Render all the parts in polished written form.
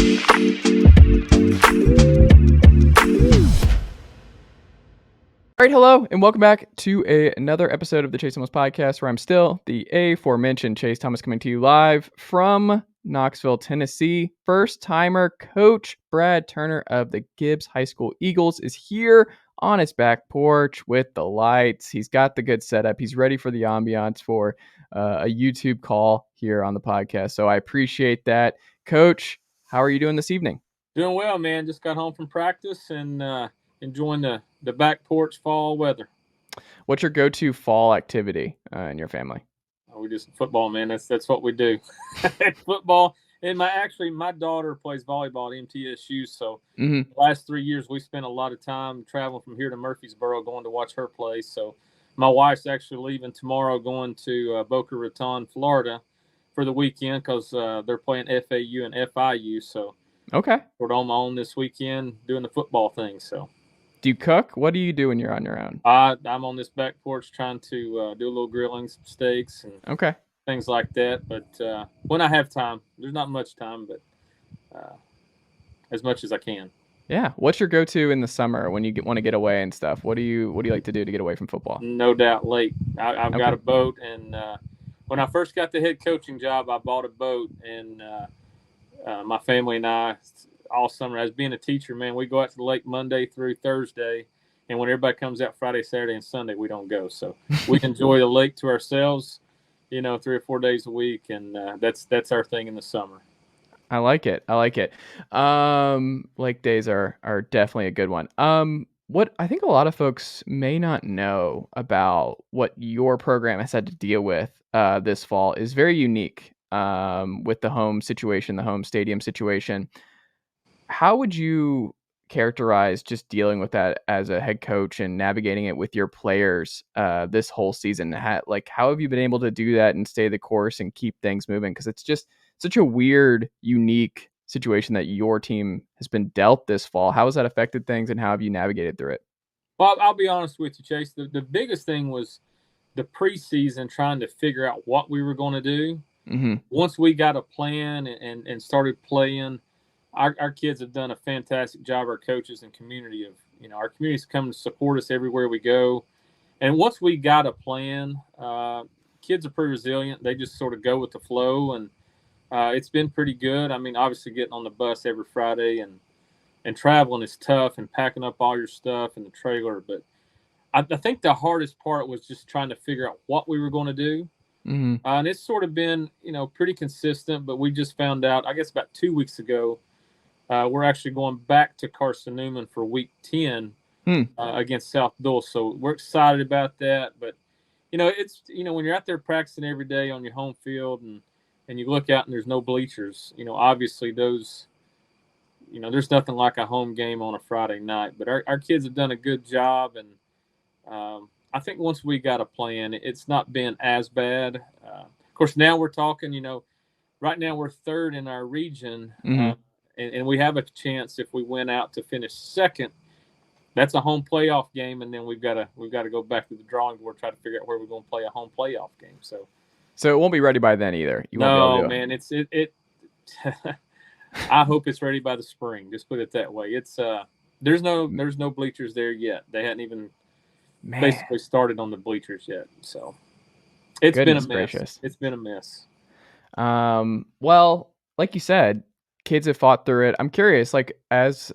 All right, hello, and welcome back to another episode of the Chase Thomas Podcast, where I'm still the aforementioned Chase Thomas, coming to you live from Knoxville, Tennessee. First-timer coach Brad Turner of the Gibbs High School Eagles is here on his back porch with the lights. He's got the good setup. He's ready for the ambiance for a YouTube call here on the podcast, so I appreciate that. Coach, how are you doing this evening? Doing well, man. Just got home from practice and enjoying the back porch fall weather. What's your go-to fall activity in your family? We just football, man. That's what we do. Football. And my daughter plays volleyball at MTSU. So the last 3 years we spent a lot of time traveling from here to Murfreesboro going to watch her play. So my wife's actually leaving tomorrow, going to Boca Raton, Florida, for the weekend because they're playing FAU and FIU. So okay, we're on my own this weekend doing the football thing. So. Do you cook? What do you do when you're on your own? I'm on this back porch trying to do a little grilling, some steaks and things like that. But when I have time, there's not much time, but as much as I can. Yeah. What's your go-to in the summer when you want to get away and stuff? What do you like to do to get away from football? No doubt, lake. I've got a boat, and when I first got the head coaching job, I bought a boat, and my family and I, all summer, as being a teacher, man, we go out to the lake Monday through Thursday, and when everybody comes out Friday, Saturday, and Sunday, we don't go. So we enjoy the lake to ourselves, 3 or 4 days a week, and that's our thing in the summer. I like it. Lake days are definitely a good one. What I think a lot of folks may not know about what your program has had to deal with this fall is very unique with the home situation, the home stadium situation. How would you characterize just dealing with that as a head coach and navigating it with your players this whole season? How have you been able to do that and stay the course and keep things moving? Because it's just such a weird, unique situation that your team has been dealt this fall. How has that affected things, and how have you navigated through it? Well, I'll be honest with you, Chase. The biggest thing was the preseason, trying to figure out what we were going to do. Mm-hmm. Once we got a plan and started playing, our kids have done a fantastic job. Our coaches and community our community's come to support us everywhere we go. And once we got a plan, kids are pretty resilient. They just sort of go with the flow, and it's been pretty good. I mean, obviously getting on the bus every Friday and traveling is tough, and packing up all your stuff in the trailer. But I think the hardest part was just trying to figure out what we were going to do. Mm-hmm. And it's sort of been, pretty consistent, but we just found out, I guess about 2 weeks ago, we're actually going back to Carson Newman for week 10 against South Dulles. So we're excited about that. But, it's, when you're out there practicing every day on your home field and you look out and there's no bleachers, obviously those, there's nothing like a home game on a Friday night. But our kids have done a good job. And I think once we got a plan, it's not been as bad. Of course, now we're talking, right now we're third in our region. Mm-hmm. And we have a chance if we win out to finish second. That's a home playoff game, and then we've got to go back to the drawing board, try to figure out where we're going to play a home playoff game. So it won't be ready by then either. No, man, it's it. I hope it's ready by the spring. Just put it that way. It's there's no bleachers there yet. They hadn't even basically started on the bleachers yet. So it's been a mess. Gracious. It's been a mess. Well, like you said, kids have fought through it. I'm curious, as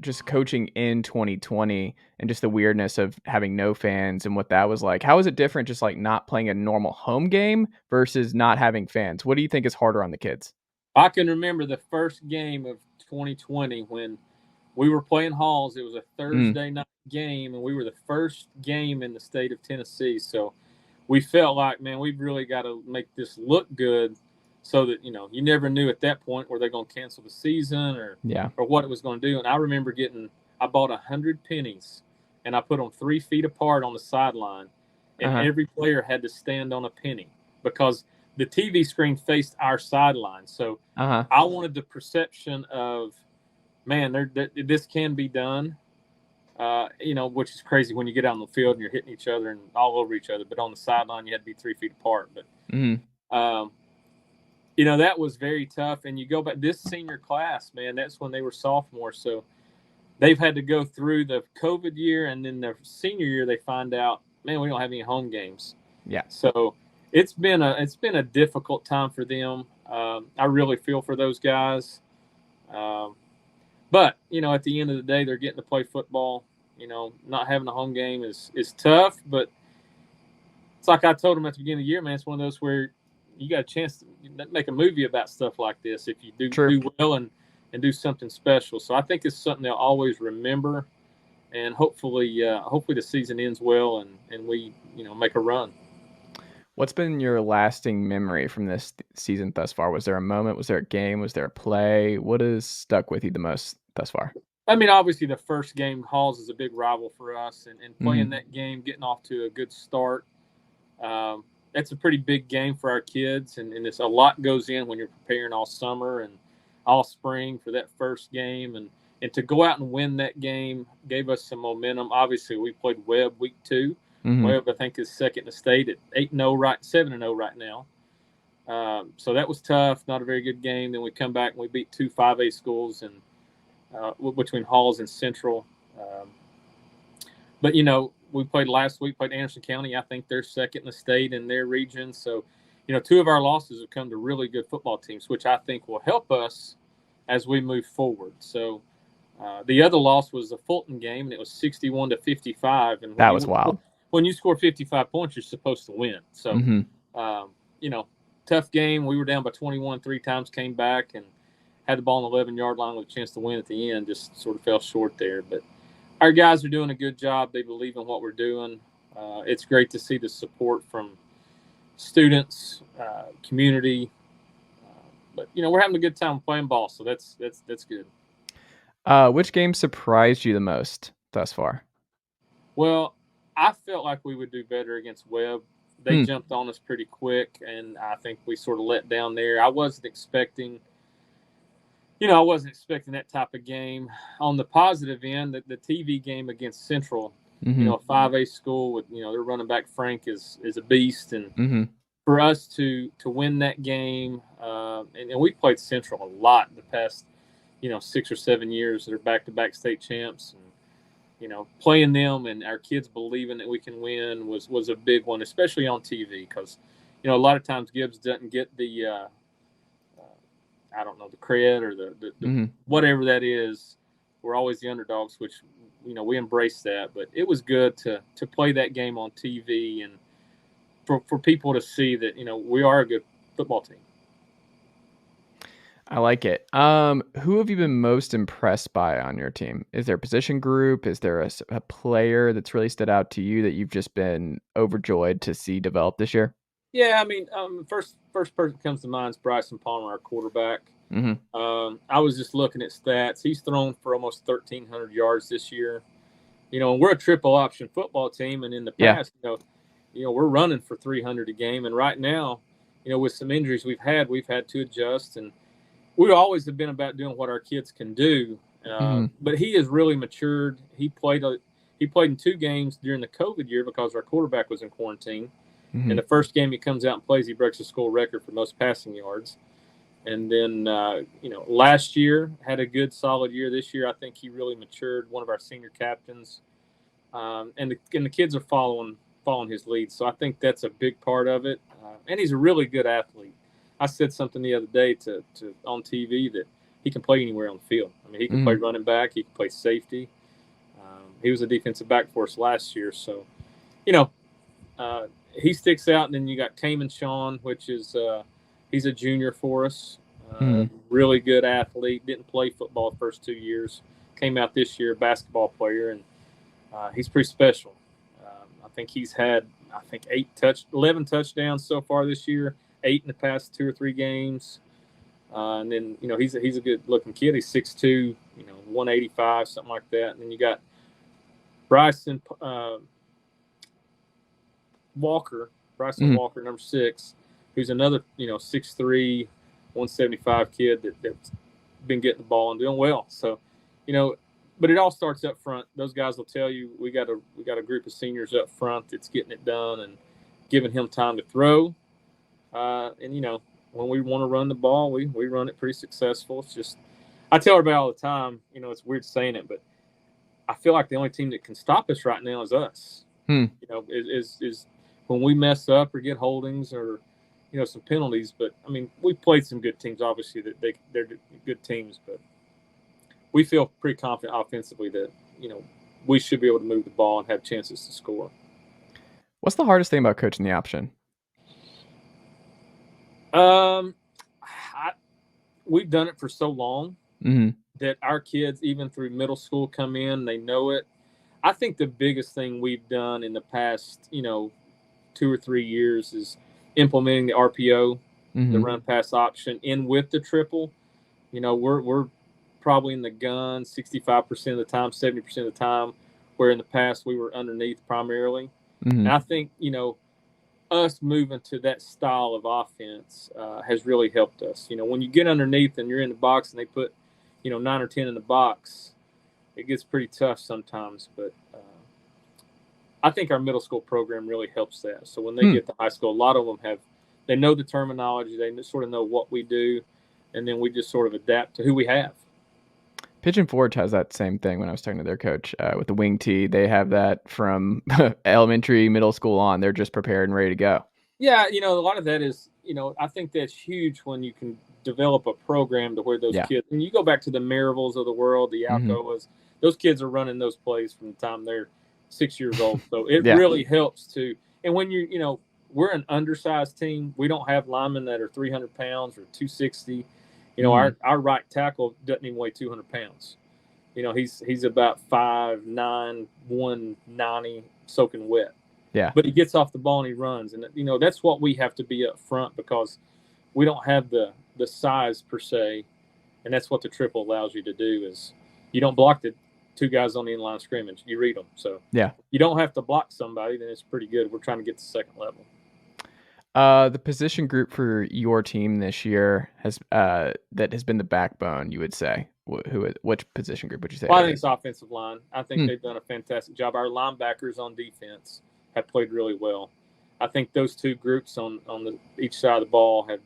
just coaching in 2020 and just the weirdness of having no fans and what that was like, how is it different just not playing a normal home game versus not having fans? What do you think is harder on the kids? I can remember the first game of 2020 when we were playing Halls. It was a Thursday night game, and we were the first game in the state of Tennessee. So we felt like, man, we've really got to make this look good. So that, you never knew at that point were they going to cancel the season or what it was going to do. And I remember I bought 100 pennies, and I put them 3 feet apart on the sideline, and every player had to stand on a penny because the TV screen faced our sideline. So I wanted the perception of, man, this can be done, which is crazy when you get out on the field and you're hitting each other and all over each other. But on the sideline, you had to be 3 feet apart. But That was very tough. And you go back this senior class, man, that's when they were sophomores. So they've had to go through the COVID year, and then their senior year, they find out, man, we don't have any home games. Yeah. So it's been a difficult time for them. I really feel for those guys. But at the end of the day, they're getting to play football. Not having a home game is tough, but it's like I told them at the beginning of the year, man. It's one of those where you got a chance to make a movie about stuff like this if you do well and do something special. So I think it's something they'll always remember, and hopefully the season ends well and we make a run. What's been your lasting memory from this season thus far? Was there a moment? Was there a game? Was there a play? What has stuck with you the most thus far? I mean, obviously the first game, Halls is a big rival for us, and playing that game, getting off to a good start. That's a pretty big game for our kids, and it's a lot goes in when you're preparing all summer and all spring for that first game, and to go out and win that game gave us some momentum. Obviously, we played Webb week 2. Webb, I think, is second in the state at 8-0, 7-0 right now. So that was tough. Not a very good game. Then we come back and we beat 2 5A schools and between Halls and Central. But we played last week. Played Anderson County. I think they're second in the state in their region. So 2 of our losses have come to really good football teams, which I think will help us as we move forward. So the other loss was the Fulton game, and it was 61-55. And that was wild. When you score 55 points, you're supposed to win. So, tough game. We were down by 21 3 times, came back and had the ball on the 11-yard line with a chance to win at the end. Just sort of fell short there. But our guys are doing a good job. They believe in what we're doing. It's great to see the support from students, community. But we're having a good time playing ball, so that's good. Which game surprised you the most thus far? Well, I felt like we would do better against Webb. They jumped on us pretty quick, and I think we sort of let down there. I wasn't expecting that type of game. On the positive end, the TV game against Central, a 5A school with their running back Frank is a beast, and for us to win that game, and we played Central a lot in the past 6 or 7 years. They're back-to-back state champs, and playing them and our kids believing that we can win was a big one, especially on TV, because a lot of times Gibbs doesn't get the I don't know, the cred or the whatever that is. We're always the underdogs, which we embrace that. But it was good to play that game on TV and for people to see that we are a good football team. I like it. Who have you been most impressed by on your team? Is there a position group? Is there a player that's really stood out to you that you've just been overjoyed to see develop this year? Yeah, I mean, first person that comes to mind is Bryson Palmer, our quarterback. I was just looking at stats. He's thrown for almost 1,300 yards this year. And we're a triple option football team, and in the past, we're running for 300 a game. And right now, with some injuries we've had to adjust, and we always have been about doing what our kids can do. But he has really matured. He played in 2 games during the COVID year because our quarterback was in quarantine. In the first game he comes out and plays, he breaks the school record for most passing yards. And then, last year had a good, solid year. This year, I think he really matured. One of our senior captains, and the kids are following his lead. So I think that's a big part of it. And he's a really good athlete. I said something the other day to on TV that he can play anywhere on the field. I mean, he can play running back. He can play safety. He was a defensive back for us last year. So, he sticks out. And then you got Cayman Sean, which is he's a junior for us. Really good athlete. Didn't play football the first 2 years. Came out this year, basketball player, and he's pretty special. I think he's had 11 touchdowns so far this year. 8 in the past 2 or 3 games. And then, he's a good looking kid. He's 6'2", 185, something like that. And then you got Bryson Walker, number 6, who's another, 6'3", 175 kid that's been getting the ball and doing well. So, but it all starts up front. Those guys will tell you we got a group of seniors up front that's getting it done and giving him time to throw. And when we want to run the ball, we run it pretty successful. It's just, I tell everybody all the time, it's weird saying it, but I feel like the only team that can stop us right now is us. Is when we mess up or get holdings or, some penalties. But, I mean, we played some good teams, obviously, that they're good teams. But we feel pretty confident offensively that, we should be able to move the ball and have chances to score. What's the hardest thing about coaching the option? We've done it for so long that our kids, even through middle school, come in, they know it. I think the biggest thing we've done in the past, 2 or 3 years is implementing the RPO, the run pass option, in with the triple. We're probably in the gun 65% of the time, 70% of the time, where in the past we were underneath primarily. And I think, us moving to that style of offense has really helped us. When you get underneath and you're in the box and they put, 9 or 10 in the box, it gets pretty tough sometimes. But I think our middle school program really helps that. So when they get to high school, a lot of them they know the terminology, they sort of know what we do, and then we just sort of adapt to who we have. Pigeon Forge has that same thing. When I was talking to their coach with the wing tee, they have that from elementary, middle school on. They're just prepared and ready to go. Yeah, a lot of that is, I think that's huge when you can develop a program to where those kids, and you go back to the Marivilles of the world, the Alcoas, those kids are running those plays from the time they're 6 years old. So it really helps to, and when we're an undersized team, we don't have linemen that are 300 pounds or 260. Our right tackle doesn't even weigh 200 pounds. He's about 5'9", 190, soaking wet. Yeah. But he gets off the ball and he runs. And, that's what we have to be up front, because we don't have the size per se. And that's what the triple allows you to do, is you don't block the 2 guys on the inline scrimmage. You read them. So you don't have to block somebody, then it's pretty good. We're trying to get to second level. The position group for your team this year that has been the backbone, you would say. Which position group would you say? Well, I think it's offensive line. I think they've done a fantastic job. Our linebackers on defense have played really well. I think those 2 groups on each side of the ball have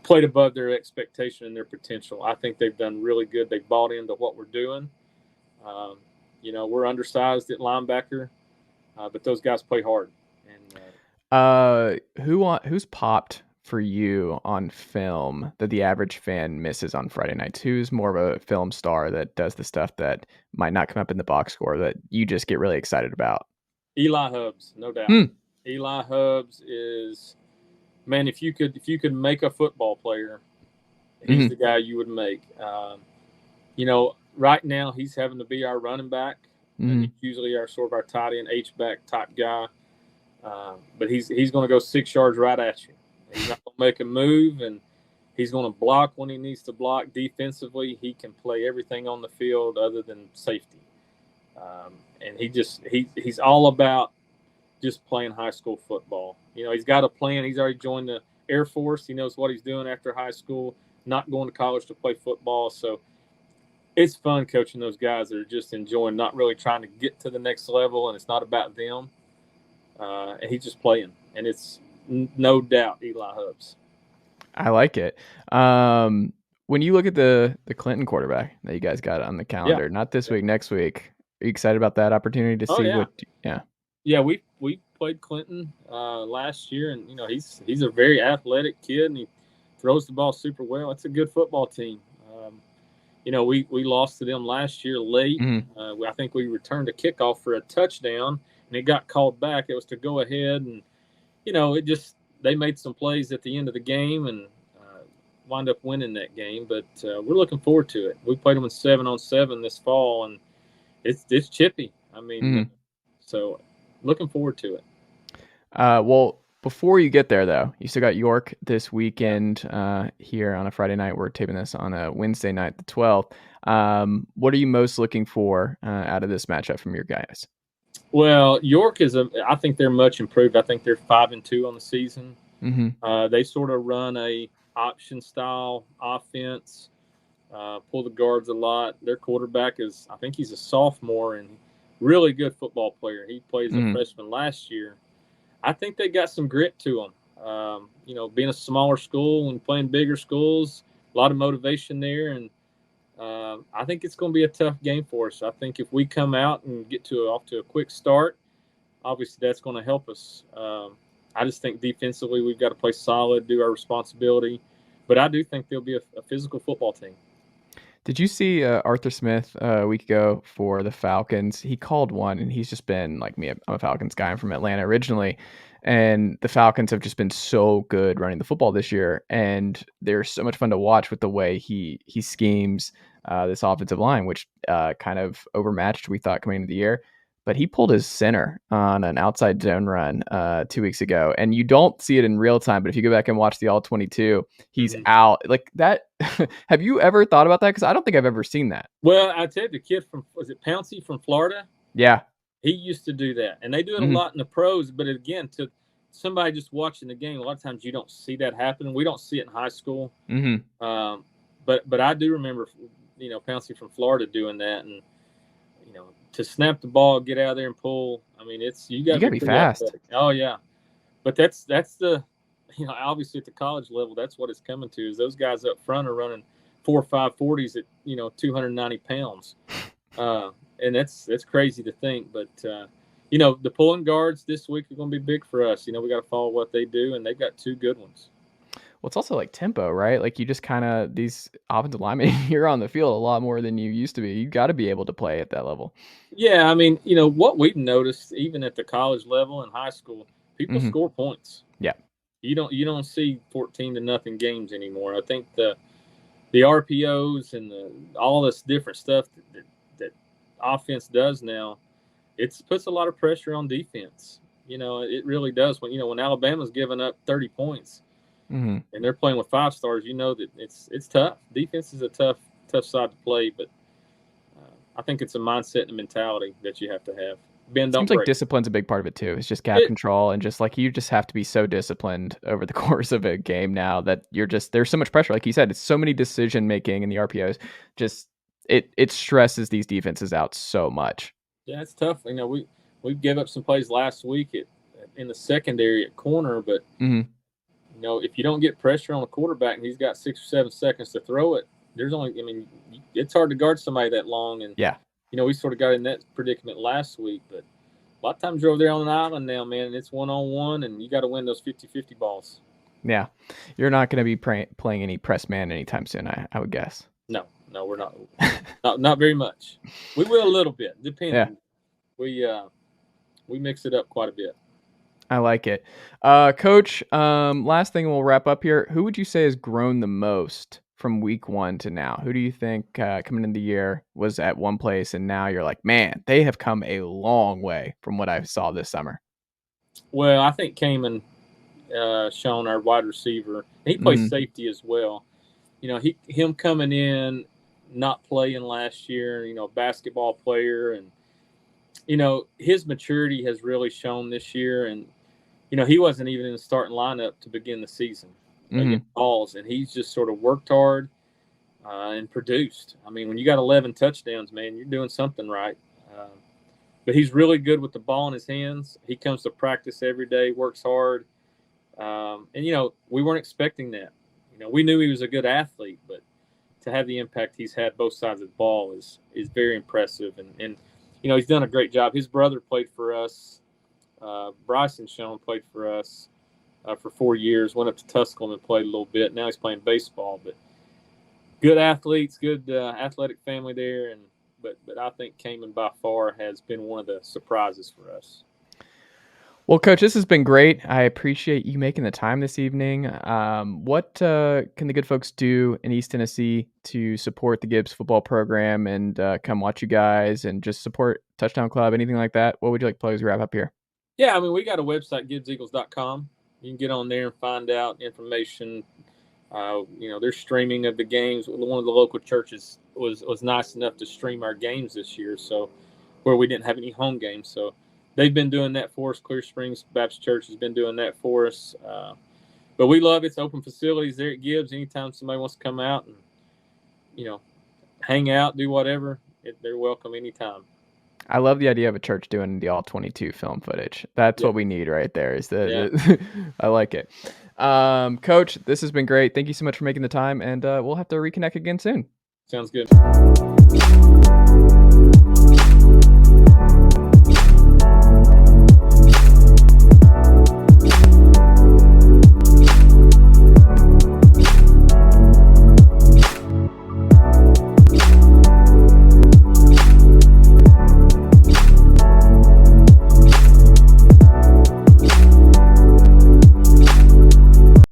played above their expectation and their potential. I think they've done really good. They've bought into what we're doing. We're undersized at linebacker, but those guys play hard. And who's popped for you on film that the average fan misses on Friday nights? Who's more of a film star that does the stuff that might not come up in the box score that you just get really excited about? Eli Hubbs, no doubt. Eli Hubbs is, man, if you could make a football player, he's the guy you would make. Right now he's having to be our running back. He's usually our tight end, H-back type guy. But he's going to go 6 yards right at you. He's not going to make a move, and he's going to block when he needs to block. Defensively, he can play everything on the field other than safety. And he's all about just playing high school football. He's got a plan. He's already joined the Air Force. He knows what he's doing after high school, not going to college to play football. So it's fun coaching those guys that are just enjoying, not really trying to get to the next level, and it's not about them. And he's just playing, and it's no doubt Eli Hubbs. I like it. When you look at the Clinton quarterback that you guys got on the calendar, not this week, next week, are you excited about that opportunity to see what? Yeah, we played Clinton last year, and he's a very athletic kid, and he throws the ball super well. It's a good football team. We lost to them last year late. I think we returned a kickoff for a touchdown, and it got called back. It was to go ahead, and they made some plays at the end of the game and wind up winning that game. But we're looking forward to it. We played them in 7-on-7 this fall, and it's chippy. I mean, so looking forward to it. Well, before you get there, though, you still got York this weekend here on a Friday night. We're taping this on a Wednesday night, the 12th. What are you most looking for out of this matchup from your guys? Well, York I think they're much improved. I think they're 5-2 on the season. They sort of run a option style offense, pull the guards a lot. Their quarterback I think he's a sophomore and really good football player. He plays a freshman last year. I think they got some grit to them. Being a smaller school and playing bigger schools, a lot of motivation there. And I think it's going to be a tough game for us. I think if we come out and get off to a quick start, obviously that's going to help us. I just think defensively we've got to play solid, do our responsibility. But I do think there'll be a physical football team. Did you see Arthur Smith a week ago for the Falcons? He called one, and he's just been like me. I'm a Falcons guy. I'm from Atlanta originally, and the Falcons have just been so good running the football this year, and they're so much fun to watch with the way he schemes this offensive line, which kind of overmatched we thought coming into the year. But he pulled his center on an outside zone run 2 weeks ago, and you don't see it in real time. But if you go back and watch the all 22, he's out like that. Have you ever thought about that? Because I don't think I've ever seen that. Well, I tell you, the kid was it Pouncey from Florida? Yeah. He used to do that. And they do it a lot in the pros. But again, to somebody just watching the game, a lot of times you don't see that happen. We don't see it in high school. But I do remember, Pouncey from Florida doing that. And, to snap the ball, get out of there and pull. I mean, you got to be fast. Athletic. Oh, yeah. But that's the obviously at the college level, that's what it's coming to is those guys up front are running 4 or 5 40s at 290 pounds, and that's crazy to think. But the pulling guards this week are going to be big for us. We got to follow what they do, and they've got 2 good ones. Well, it's also like tempo, right? Like you just kind of these offensive linemen, you're on the field a lot more than you used to be. You got to be able to play at that level. Yeah, I mean, what we've noticed even at the college level and high school, people score points. Yeah. You don't see 14-0 games anymore. I think the RPOs and all this different stuff that offense does now, it puts a lot of pressure on defense. It really does. When Alabama's giving up 30 points and they're playing with 5 stars, that it's tough. Defense is a tough side to play, but I think it's a mindset and a mentality that you have to have. Seems like discipline's a big part of it too. It's just gap control and just like you just have to be so disciplined over the course of a game now that there's so much pressure. Like you said, it's so many decision making in the RPOs. Just it stresses these defenses out so much. Yeah, it's tough. We gave up some plays last week in the secondary at corner, but if you don't get pressure on the quarterback and he's got 6 or 7 seconds to throw it, it's hard to guard somebody that long. And yeah. We sort of got in that predicament last week, but a lot of times you're over there on an island now, man, and it's one-on-one, and you got to win those 50-50 balls. Yeah. You're not going to be playing any press man anytime soon, I would guess. No, we're not. not very much. We will a little bit, depending. Yeah. We mix it up quite a bit. I like it. Coach, last thing we'll wrap up here. Who would you say has grown the most from week 1 to now? Who do you think coming into the year was at one place and now you're like, man, they have come a long way from what I saw this summer? Well, I think Kamen, Sean, our wide receiver, he plays safety as well. Him coming in, not playing last year, basketball player, and his maturity has really shown this year. And he wasn't even in the starting lineup to begin the season against Balls, and he's just sort of worked hard and produced. I mean, when you got 11 touchdowns, man, you're doing something right. But he's really good with the ball in his hands. He comes to practice every day, works hard. And we weren't expecting that. We knew he was a good athlete, but to have the impact he's had both sides of the ball is very impressive. And he's done a great job. His brother played for us. Bryson Sean played for us for 4 years, went up to Tusculum and played a little bit. Now he's playing baseball, but good athletes, good athletic family there. But I think Kamen by far has been one of the surprises for us. Well, Coach, this has been great. I appreciate you making the time this evening. What can the good folks do in East Tennessee to support the Gibbs football program and come watch you guys and just support Touchdown Club, anything like that? What would you like to play as we wrap up here? Yeah, I mean, we got a website, GibbsEagles.com. You can get on there and find out information. They're streaming of the games. One of the local churches was nice enough to stream our games this year, so where we didn't have any home games. So they've been doing that for us. Clear Springs Baptist Church has been doing that for us. But we love it. It's open facilities there at Gibbs. Anytime somebody wants to come out and, hang out, do whatever, they're welcome anytime. I love the idea of a church doing the all 22 film footage. That's Yeah. what we need right there. Is Yeah. I like it. Coach, this has been great. Thank you so much for making the time, and we'll have to reconnect again soon. Sounds good.